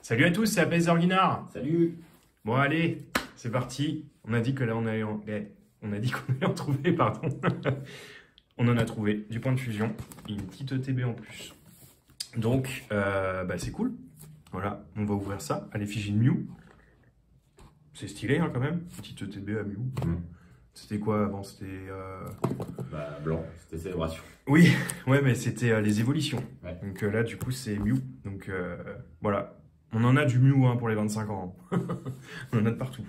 Salut à tous, c'est Apaise Orguinard. Salut. Bon allez, c'est parti. On a dit que là on allait en trouver, pardon. On en a trouvé du point de fusion, une petite ETB en plus. Donc c'est cool. Voilà, on va ouvrir ça à l'effigie de Mew. C'est stylé hein, quand même, petite ETB à Mew. C'était quoi avant? C'était blanc, c'était Célébration. Oui, ouais, mais c'était les évolutions. Ouais. Donc là, du coup, c'est Mew. Donc voilà, on en a du Mew hein, pour les 25 ans. On en a de partout.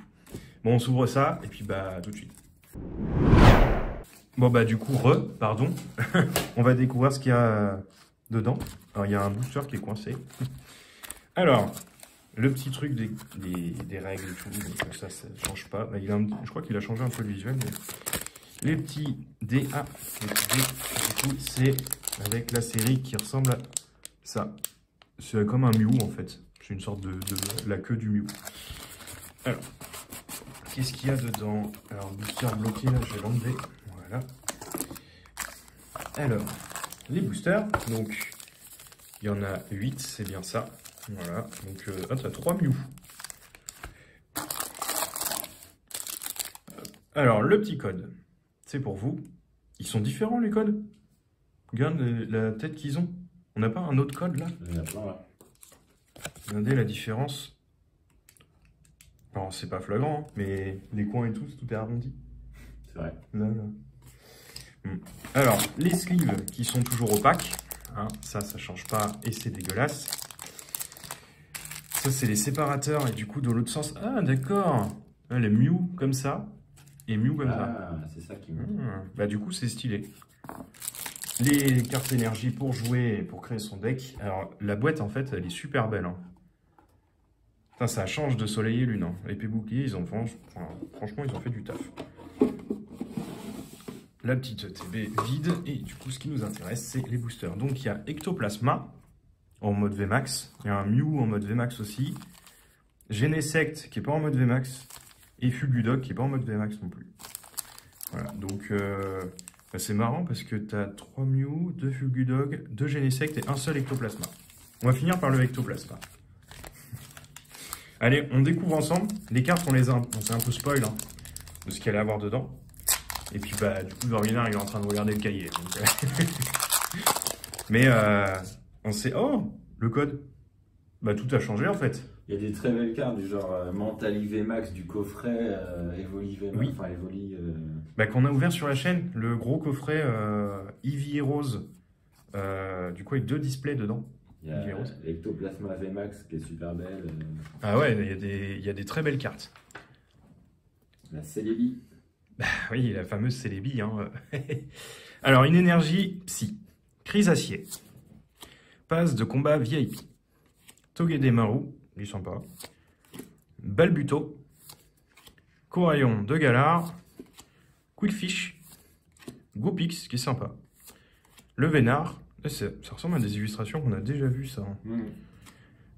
Bon, on s'ouvre ça et puis tout de suite. Bon du coup, pardon. On va découvrir ce qu'il y a dedans. Alors il y a un booster qui est coincé. Alors, le petit truc des règles et tout, donc ça ne change pas. Là, je crois qu'il a changé un peu le visuel. Mais les petits DA, du coup, c'est avec la série qui ressemble à ça. C'est comme un Mew en fait. C'est une sorte de la queue du Mew. Alors, qu'est-ce qu'il y a dedans? Alors, booster bloqué, là, je vais l'enlever. Voilà. Alors, les boosters, donc, il y en a 8, c'est bien ça. Voilà, donc, t'as 3 Mew. Alors, le petit code, c'est pour vous. Ils sont différents, les codes. Regarde la tête qu'ils ont. On n'a pas un autre code, là? Il y en a plein, là. Regardez la différence. Alors, c'est pas flagrant, hein, mais les coins et tout est arrondi. C'est vrai. Là. Alors, les sleeves qui sont toujours opaques. Hein, ça change pas et c'est dégueulasse. Ça, c'est les séparateurs et du coup, de l'autre sens. Ah, d'accord. Les Mew comme ça et Mew comme ça. Ah, c'est ça qui me... Du coup, c'est stylé. Les cartes énergie pour jouer et pour créer son deck. Alors, la boîte, en fait, elle est super belle. Hein. Putain, ça change de soleil et lune. Hein. Épée bouclier, franchement, ils ont fait du taf. La petite TB vide. Et du coup, ce qui nous intéresse, c'est les boosters. Donc, il y a Ectoplasma en mode VMAX. Il y a un Mew en mode VMAX aussi. Genesect qui n'est pas en mode VMAX. Et Fulgudog qui n'est pas en mode VMAX non plus. Voilà, donc c'est marrant parce que tu as 3 Mew, 2 Fulgudog, 2 Genesect et un seul Ectoplasma. On va finir par le Ectoplasma. Allez, on découvre ensemble. Les cartes, on s'est un peu spoil hein, de ce qu'il allait avoir dedans. Et puis du coup, Orguinard, il est en train de regarder le cahier. Donc, mais on sait... Oh, le code. Tout a changé en fait. Il y a des très belles cartes du genre Mentali VMAX du coffret, Evoli VMAX, oui. Enfin Evoli... Qu'on a ouvert sur la chaîne, le gros coffret Eevee et Rose. Du coup, avec 2 displays dedans. Il y a l'Ectoplasma VMAX qui est super belle. Ah ouais, il y a des très belles cartes. La Celebi. Oui, la fameuse Celebi. Hein. Alors, une énergie psy. Crise acier. Passe de combat VIP. Togedemaru, lui sympa. Balbuto. Coraillon de Galar. Quillfish. Goopix, qui est sympa. Le Vénard. Ça ressemble à des illustrations qu'on a déjà vues, ça.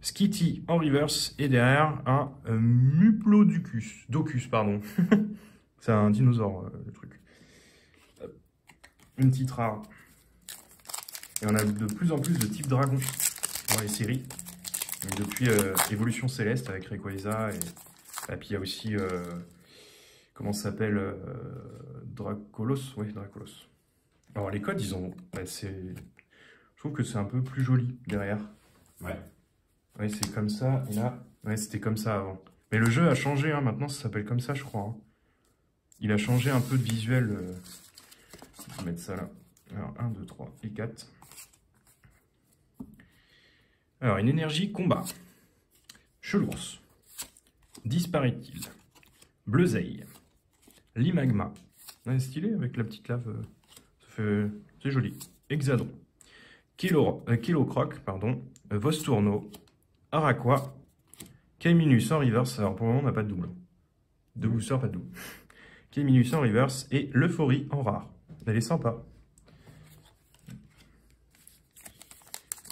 Skitty en reverse. Et derrière, un Muplodocus, pardon. C'est un dinosaure, le truc. Une petite rare. Et on a de plus en plus de types dragons dans les séries. Donc depuis Évolution Céleste avec Rayquaza. Et puis il y a aussi... comment ça s'appelle Dracolos. Oui, Dracolos. Alors les codes, ils ont... Je trouve que c'est un peu plus joli derrière. Ouais. Ouais, c'est comme ça. Et là, ouais, c'était comme ça avant. Mais le jeu a changé. Hein. Maintenant, ça s'appelle comme ça, je crois. Hein. Il a changé un peu de visuel. On va mettre ça là. Alors, 1, 2, 3 et 4. Alors, une énergie combat. Chelours. Disparaît-il. Bleuzeille. Limagma. Ouais, stylé avec la petite lave. C'est joli. Hexadron. Kilocroc, pardon. Vostourno. Araqua. Kaiminus en reverse. Alors, pour le moment, on n'a pas de double. Deux boosters, pas de double. Kaiminus en reverse et l'Euphorie en rare. Elle est sympa.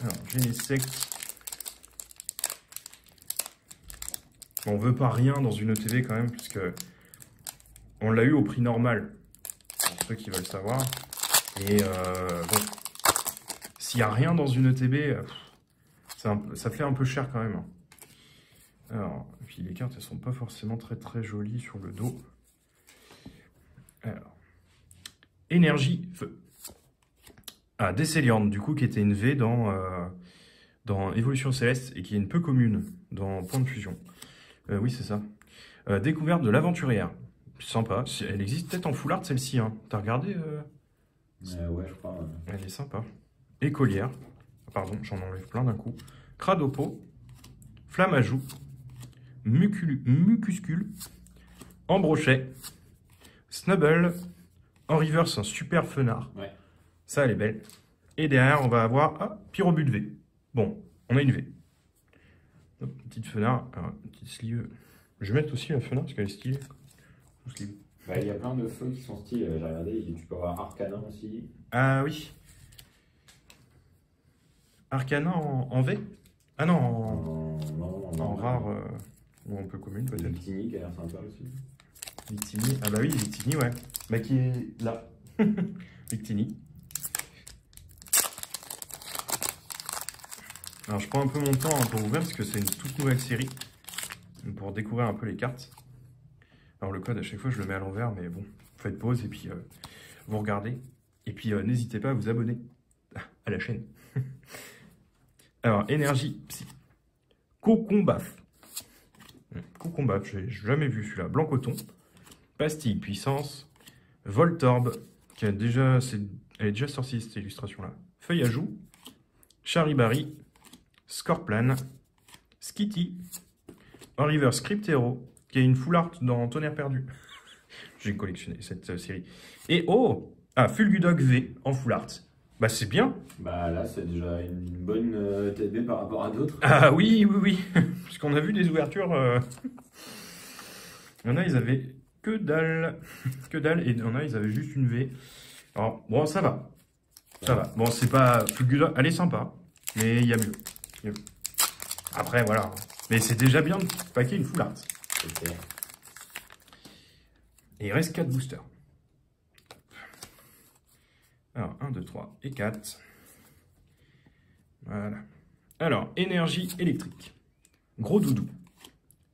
Alors, Genesect. On veut pas rien dans une ETB quand même, puisque on l'a eu au prix normal, pour ceux qui veulent savoir. Et bon, s'il n'y a rien dans une ETB, ça fait un peu cher quand même. Alors, et puis les cartes, elles sont pas forcément très jolies sur le dos. Alors, énergie, feu. Ah, Décéliante, du coup, qui était une V dans Évolution Céleste et qui est une peu commune dans Point de Fusion. Oui, c'est ça. Découverte de l'aventurière. Sympa. Elle existe peut-être en full art, celle-ci. Hein. T'as regardé Ouais, je crois. Elle est sympa. Écolière. Pardon, j'en enlève plein d'un coup. Cradopo. Flamme à joue. Mucuscule. Embrochet. Snubble. En reverse, un super fenard. Ouais. Ça, elle est belle. Et derrière, on va avoir Pyrobut V. Bon, on a une V. Hop, petite fenard. Alors, petite sleeve. Je vais mettre aussi la fenard parce qu'elle est stylée. Bah, il y a plein de feux qui sont stylés. J'ai regardé, tu peux avoir Arcana aussi. Ah oui. Arcana en V? Ah non, en rare ou un peu commune peut-être. Victini qui a l'air sympa aussi. Victini, ah bah oui, Victini, ouais. Bah qui est là. Victini. Alors je prends un peu mon temps pour ouvrir parce que c'est une toute nouvelle série. Pour découvrir un peu les cartes. Alors le code à chaque fois je le mets à l'envers, mais bon, faites pause et puis vous regardez. Et puis n'hésitez pas à vous abonner à la chaîne. Alors, énergie psy. Cocombaf. Cocombaf, j'ai jamais vu celui-là. Blanc coton. Pastille puissance. Voltorb, qui a déjà, elle est déjà sortie cette illustration-là. Feuille à joue. Charibari. Scorplan. Skitty. En river Scriptero, qui est une full art dans Tonnerre perdu. J'ai collectionné cette série. Et oh, Fulgudog V en full art. Bah c'est bien. Bah là c'est déjà une bonne TB par rapport à d'autres. Ah oui. Puisqu'on a vu des ouvertures. Il y en a, ils avaient que dalle. Que dalle. Et il y en a, ils avaient juste une V. Alors bon, ça va. Ça va. Bon, c'est pas Fulgudog. Elle est sympa. Mais il y a mieux. Après, voilà. Mais c'est déjà bien de paquer une full art. Okay. Et il reste 4 boosters. Alors, 1, 2, 3 et 4. Voilà. Alors, énergie électrique. Gros doudou.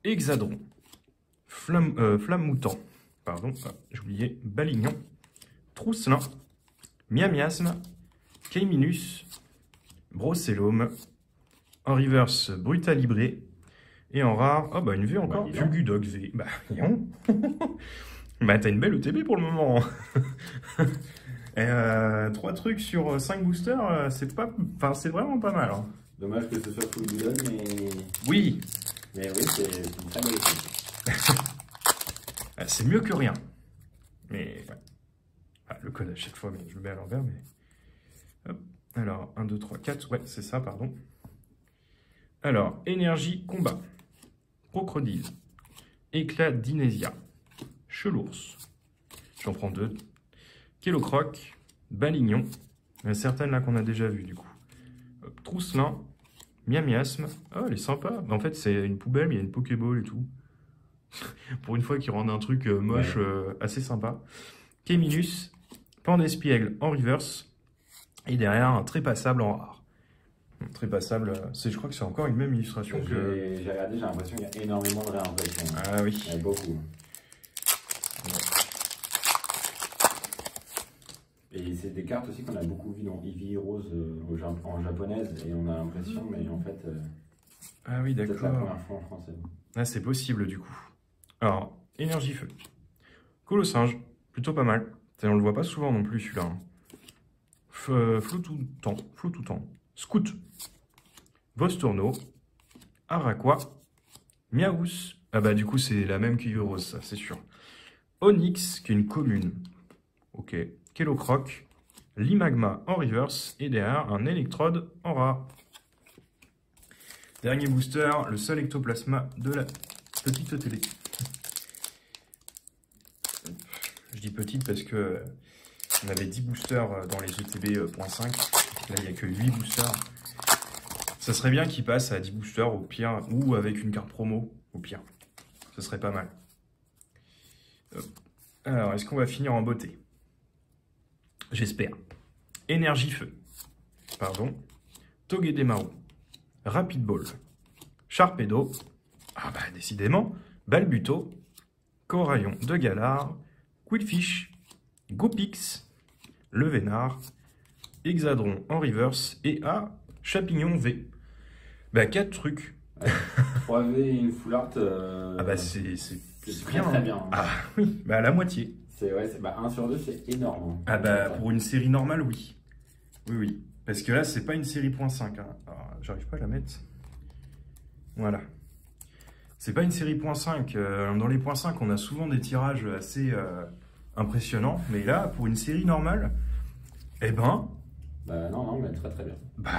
Hexadron. Flamme moutant. Pardon, j'ai oublié. Balignon. Trousselin. Miamiasme. Keiminus. Brocellum. En reverse, Brutalibré. Et en rare, une V encore. Bah, Fulgudog V. Bah, non. Bah, t'as une belle ETB pour le moment. 3 trucs sur 5 boosters, c'est pas, enfin c'est vraiment pas mal. Hein. Dommage que ce soit Fulgudog, mais... Oui. Mais oui, c'est une très belle équipe. C'est mieux que rien. Mais, ouais. Le code à chaque fois, mais je le mets à l'envers, mais... Hop. Alors, 1, 2, 3, 4, ouais, c'est ça, pardon. Alors, énergie combat. Crocodile. Éclat d'Inésia. Chelours. J'en prends 2. Kélocroc, Balignon, il y en a certaines là qu'on a déjà vues du coup. Trousselin, Miamiasme, elle est sympa. En fait c'est une poubelle mais il y a une Pokéball et tout. Pour une fois qu'ils rendent un truc moche, assez sympa. Keiminus, Pandespiègle en reverse, et derrière un trépassable en rare. Trépassable, je crois que c'est encore une même illustration que... J'ai regardé, j'ai l'impression qu'il y a énormément de réimpressions. Ah oui. Il y a beaucoup. Et c'est des cartes aussi qu'on a beaucoup vues dans Eevee Rose en japonaise, et on a l'impression, mais en fait, ah oui, d'accord. c'est la première fois en français. Ah, c'est possible du coup. Alors, énergie feu. Colossinge, plutôt pas mal. On le voit pas souvent non plus celui-là. Hein. Floutoutan. Scout. Vostourno. Araqua. Miaous. Ah bah du coup c'est la même qu'Eevee Rose, ça c'est sûr. Onyx, qui est une commune. Ok. Kélocroc, Limagma en reverse, et derrière un électrode en rare. Dernier booster, le seul ectoplasma de la petite télé. Je dis petite parce que on avait 10 boosters dans les ETB.5. Là, il n'y a que 8 boosters. Ça serait bien qu'ils passent à 10 boosters au pire, ou avec une carte promo au pire. Ce serait pas mal. Alors, est-ce qu'on va finir en beauté? J'espère. Énergie feu. Pardon. Togedemaru. Rapid Ball. Sharpedo. Ah bah décidément, Balbuto, Coraillon de Galard, Quillfish, Goopix, Le Vénard, Hexadron en reverse et Chapignon V. Bah 4 trucs. 3V et une full art. Ah bah c'est très très bien. Ah oui, bah la moitié. C'est ouais, 1 sur 2, c'est énorme. Ah bah pour une série normale, oui. Oui, oui. Parce que là, c'est pas une série .5. Hein. J'arrive pas à la mettre. Voilà. C'est pas une série .5. Dans les .5, on a souvent des tirages assez impressionnants. Mais là, pour une série normale, eh ben... Bah non, mais très très bien. Bah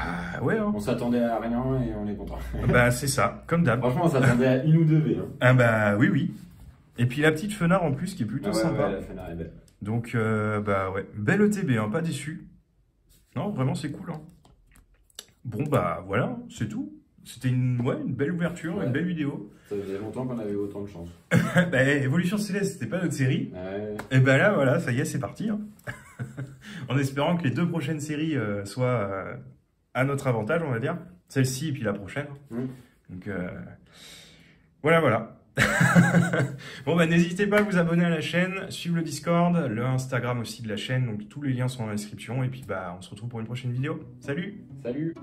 ouais. Hein. On s'attendait à rien et on est content. Bah c'est ça, comme d'hab. Franchement, on s'attendait à 1 ou 2 V. Hein. Ah bah oui, oui. Et puis la petite Fenard en plus qui est plutôt sympa. Ouais, la Fenard est belle. Donc bah ouais, belle ETB, hein, pas déçu. Non, vraiment c'est cool. Hein. Bon bah voilà, c'est tout. C'était une belle ouverture, une belle vidéo. Ça faisait longtemps qu'on avait eu autant de chance. Bah, Evolution Céleste, c'était pas notre série. Ouais. Et bah là, voilà, ça y est, c'est parti. Hein. En espérant que les 2 prochaines séries soient à notre avantage, on va dire. Celle-ci et puis la prochaine. Donc voilà. Bon bah n'hésitez pas à vous abonner à la chaîne, suivre le Discord, le Instagram aussi de la chaîne. Donc tous les liens sont dans la description. Et puis bah on se retrouve pour une prochaine vidéo. Salut! Salut!